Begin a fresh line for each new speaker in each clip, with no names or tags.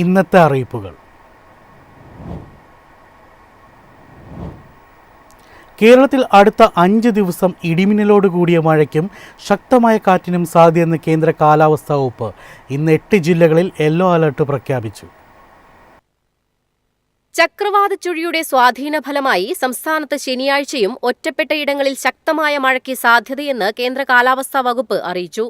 ഇന്നത്തെ അറിയിപ്പുകൾ. കേരളത്തിൽ അടുത്ത 5 ദിവസം ഇടിമിന്നലോട് കൂടിയ മഴയ്ക്കും ശക്തമായ കാറ്റിനും സാധ്യതയെന്ന് കേന്ദ്ര കാലാവസ്ഥാ വകുപ്പ്. ഇന്ന് 8 ജില്ലകളിൽ യെല്ലോ അലർട്ട് പ്രഖ്യാപിച്ചു.
ചക്രവാത ചുഴിയുടെ സ്വാധീന ഫലമായി സംസ്ഥാനത്ത് ശനിയാഴ്ചയും ഒറ്റപ്പെട്ടയിടങ്ങളിൽ ശക്തമായ മഴയ്ക്ക് സാധ്യതയെന്ന് കേന്ദ്ര കാലാവസ്ഥാ വകുപ്പ് അറിയിച്ചു.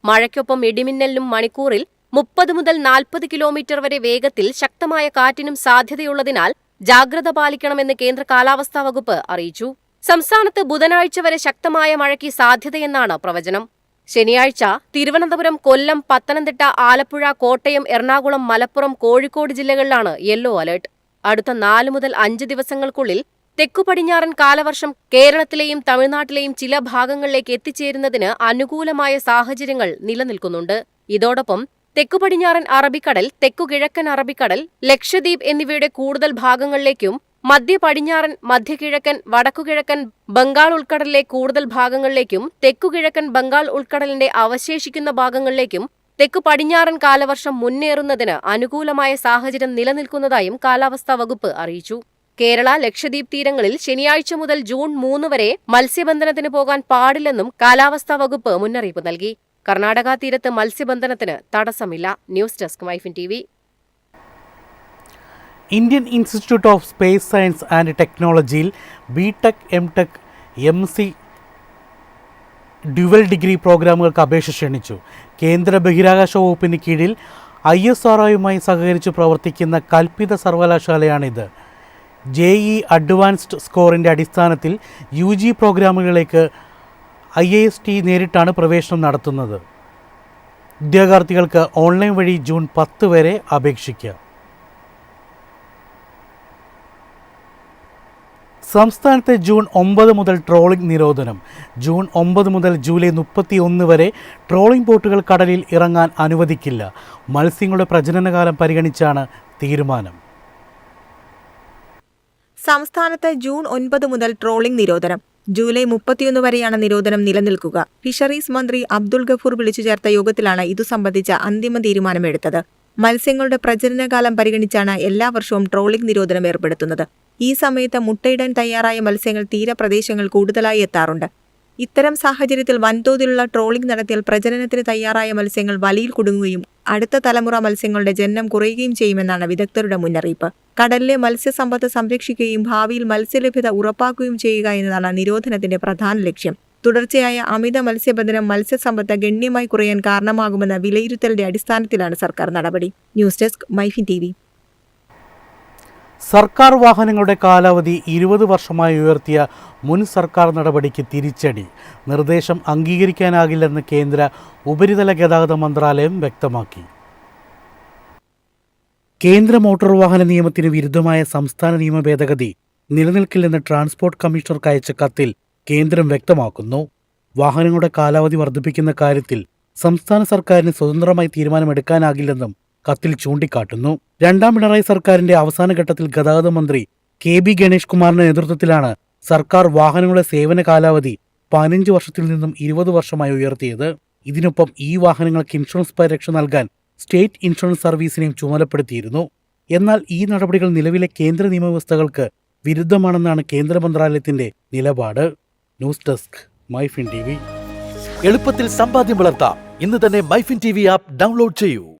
മഴയ്ക്കൊപ്പം ഇടിമിന്നലിനും മണിക്കൂറിൽ 30 മുതൽ 40 കിലോമീറ്റർ വരെ വേഗത്തിൽ ശക്തമായ കാറ്റിനും സാധ്യതയുള്ളതിനാൽ ജാഗ്രത പാലിക്കണമെന്ന് കേന്ദ്ര കാലാവസ്ഥാ വകുപ്പ് അറിയിച്ചു. സംസ്ഥാനത്ത് ബുധനാഴ്ച വരെ ശക്തമായ മഴയ്ക്ക് സാധ്യതയെന്നാണ് പ്രവചനം. ശനിയാഴ്ച തിരുവനന്തപുരം, കൊല്ലം, പത്തനംതിട്ട, ആലപ്പുഴ, കോട്ടയം, എറണാകുളം, മലപ്പുറം, കോഴിക്കോട് ജില്ലകളിലാണ് യെല്ലോ അലർട്ട്. അടുത്ത 4 മുതൽ 5 ദിവസങ്ങൾക്കുള്ളിൽ തെക്കുപടിഞ്ഞാറൻ കാലവർഷം കേരളത്തിലെയും തമിഴ്നാട്ടിലെയും ചില ഭാഗങ്ങളിലേക്ക് എത്തിച്ചേരുന്നതിന് അനുകൂലമായ സാഹചര്യങ്ങൾ നിലനിൽക്കുന്നുണ്ട്. ഇതോടൊപ്പം തെക്കുപടിഞ്ഞാറൻ അറബിക്കടൽ, തെക്കുകിഴക്കൻ അറബിക്കടൽ, ലക്ഷദ്വീപ് എന്നിവയുടെ കൂടുതൽ ഭാഗങ്ങളിലേക്കും മധ്യ പടിഞ്ഞാറൻ, മധ്യകിഴക്കൻ, വടക്കുകിഴക്കൻ ബംഗാൾ ഉൾക്കടലിലെ കൂടുതൽ ഭാഗങ്ങളിലേക്കും തെക്കുകിഴക്കൻ ബംഗാൾ ഉൾക്കടലിന്റെ അവശേഷിക്കുന്ന ഭാഗങ്ങളിലേക്കും തെക്കു പടിഞ്ഞാറൻ കാലവർഷം മുന്നേറുന്നതിന് അനുകൂലമായ സാഹചര്യം നിലനിൽക്കുന്നതായും കാലാവസ്ഥാ വകുപ്പ് അറിയിച്ചു. കേരള, ലക്ഷദ്വീപ് തീരങ്ങളിൽ ശനിയാഴ്ച മുതൽ ജൂൺ 3 വരെ മത്സ്യബന്ധനത്തിന് പോകാൻ പാടില്ലെന്നും കാലാവസ്ഥാ വകുപ്പ് മുന്നറിയിപ്പ് നൽകി. കർണാടക തീരത്ത് മത്സ്യബന്ധനത്തിന് തടസ്സമില്ല. News desk Myfin TV.
Indian Institute of Space Science and ടെക്നോളജിയിൽ BTech, MTech, MC dual degree പ്രോഗ്രാമുകൾക്ക് അപേക്ഷ ക്ഷണിച്ചു. കേന്ദ്ര ബഹിരാകാശ വകുപ്പിന് കീഴിൽ ISROയുമായി സഹകരിച്ച് പ്രവർത്തിക്കുന്ന കൽപ്പിത സർവകലാശാലയാണിത്. JEE അഡ്വാൻസ്ഡ് സ്കോറിൻ്റെ അടിസ്ഥാനത്തിൽ UG പ്രോഗ്രാമുകളിലേക്ക് IIST നേരിട്ടാണ് പ്രവേശനം നടത്തുന്നത്. ഉദ്യോഗാർത്ഥികൾക്ക് ഓൺലൈൻ വഴി ജൂൺ 10 വരെ അപേക്ഷിക്കാം. സംസ്ഥാനത്ത് ജൂൺ 9 മുതൽ ട്രോളിംഗ് നിരോധനം. ജൂൺ 9 മുതൽ ജൂലൈ 31 വരെ ട്രോളിംഗ് ബോട്ടുകൾ കടലിൽ ഇറങ്ങാൻ അനുവദിക്കില്ല. മത്സ്യങ്ങളുടെ പ്രജനനകാലം പരിഗണിച്ചാണ് തീരുമാനം.
സംസ്ഥാനത്ത് ജൂൺ 9 മുതൽ ട്രോളിംഗ് നിരോധനം. ജൂലൈ 31 വരെയാണ് നിരോധനം നിലനിൽക്കുക. ഫിഷറീസ് മന്ത്രി അബ്ദുൾ ഗഫൂർ വിളിച്ചു ചേർത്ത യോഗത്തിലാണ് ഇതു സംബന്ധിച്ച അന്തിമ തീരുമാനമെടുത്തത്. മത്സ്യങ്ങളുടെ പ്രജനനകാലം പരിഗണിച്ചാണ് എല്ലാ വർഷവും ട്രോളിംഗ് നിരോധനം ഏർപ്പെടുത്തുന്നത്. ഈ സമയത്ത് മുട്ടയിടാൻ തയ്യാറായ മത്സ്യങ്ങൾ തീരപ്രദേശങ്ങൾ കൂടുതലായി എത്താറുണ്ട്. ഇത്തരം സാഹചര്യത്തിൽ വൻതോതിലുള്ള ട്രോളിംഗ് നടത്തിയാൽ പ്രജനനത്തിന് തയ്യാറായ മത്സ്യങ്ങൾ വലയിൽ കുടുങ്ങുകയും അടുത്ത തലമുറ മത്സ്യങ്ങളുടെ ജനനം കുറയുകയും ചെയ്യുമെന്നാണ് വിദഗ്ധരുടെ മുന്നറിയിപ്പ്. കടലിലെ മത്സ്യസമ്പത്ത് സംരക്ഷിക്കുകയും ഭാവിയിൽ മത്സ്യലഭ്യത ഉറപ്പാക്കുകയും ചെയ്യുക എന്നതാണ് നിരോധനത്തിന്റെ പ്രധാന ലക്ഷ്യം. തുടർച്ചയായ അമിത മത്സ്യബന്ധനം മത്സ്യസമ്പത്ത് ഗണ്യമായി കുറയാൻ കാരണമാകുമെന്ന വിലയിരുത്തലിന്റെ അടിസ്ഥാനത്തിലാണ് സർക്കാർ നടപടി. News desk Myfin TV.
സർക്കാർ വാഹനങ്ങളുടെ കാലാവധി 20 വർഷമായി ഉയർത്തിയ മുൻ സർക്കാർ നടപടിക്ക് തിരിച്ചടി. നിർദ്ദേശം അംഗീകരിക്കാനാകില്ലെന്ന് കേന്ദ്ര ഉപരിതല ഗതാഗത മന്ത്രാലയം വ്യക്തമാക്കി. കേന്ദ്ര മോട്ടോർ വാഹന നിയമത്തിന് വിരുദ്ധമായ സംസ്ഥാന നിയമ ഭേദഗതി നിലനിൽക്കില്ലെന്ന് ട്രാൻസ്പോർട്ട് കമ്മീഷണർക്ക് അയച്ച കത്തിൽ കേന്ദ്രം വ്യക്തമാക്കുന്നു. വാഹനങ്ങളുടെ കാലാവധി വർദ്ധിപ്പിക്കുന്ന കാര്യത്തിൽ സംസ്ഥാന സർക്കാരിന് സ്വതന്ത്രമായി തീരുമാനമെടുക്കാനാകില്ലെന്നും കത്തിൽ ചൂണ്ടിക്കാട്ടുന്നു. രണ്ടാം പിണറായി സർക്കാരിന്റെ അവസാന ഘട്ടത്തിൽ ഗതാഗത മന്ത്രി KB ഗണേഷ് കുമാറിന്റെ നേതൃത്വത്തിലാണ് സർക്കാർ വാഹനങ്ങളുടെ സേവന കാലാവധി 15 വർഷത്തിൽ നിന്നും 20 വർഷമായി ഉയർത്തിയത്. ഇതിനൊപ്പം ഈ വാഹനങ്ങൾക്ക് ഇൻഷുറൻസ് പരിരക്ഷ നൽകാൻ സ്റ്റേറ്റ് ഇൻഷുറൻസ് സർവീസിനെയും ചുമതലപ്പെടുത്തിയിരുന്നു. എന്നാൽ ഈ നടപടികൾ നിലവിലെ കേന്ദ്ര നിയമവ്യവസ്ഥകൾക്ക് വിരുദ്ധമാണെന്നാണ് കേന്ദ്ര മന്ത്രാലയത്തിന്റെ നിലപാട്. News desk Myfin TV.
എളുപ്പത്തിൽ സമ്പാദ്യം വളർത്താം. ഇന്ന് തന്നെ മൈഫിൻ TV ആപ്പ് ഡൗൺലോഡ് ചെയ്യൂ.